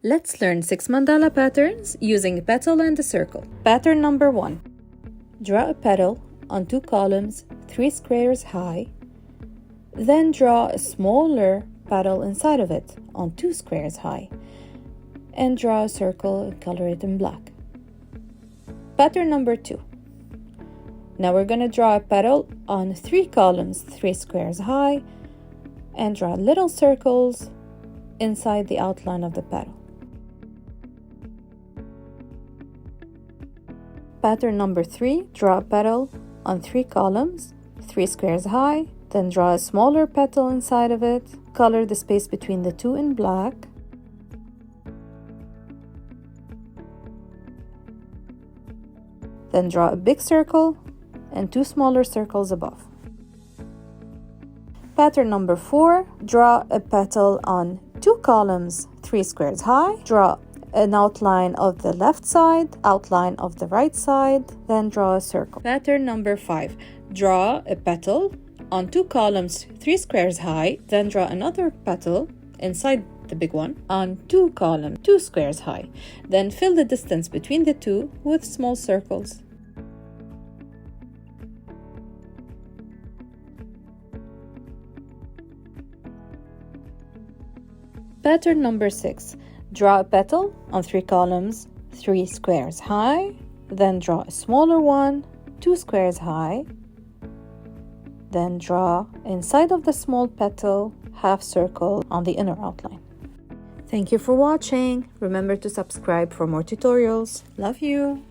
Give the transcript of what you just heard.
Let's learn 6 mandala patterns using a petal and a circle. Pattern number 1. Draw a petal on 2 columns 3 squares high. Then draw a smaller petal inside of it on 2 squares high. And draw a circle and color it in black. Pattern number 2. Now we're going to draw a petal on 3 columns 3 squares high and draw little circles inside the outline of the petal. Pattern number 3. Draw a petal on 3 columns 3 squares high, then draw a smaller petal inside of it, color the space between the two in black. Then draw a big circle and 2 smaller circles above. Pattern number 4. Draw a petal on 2 columns 3 squares high. Draw an outline of the left side, outline of the right side, then draw a circle. Pattern number 5. Draw a petal on 2 columns 3 squares high, then draw another petal inside the big one on 2 columns 2 squares high. Then fill the distance between the two with small circles. Pattern number 6. Draw a petal on 3 columns 3 squares high, then draw a smaller one 2 squares high. Then draw inside of the small petal half circle on the inner outline. Thank you for watching. Remember to subscribe for more tutorials. Love you.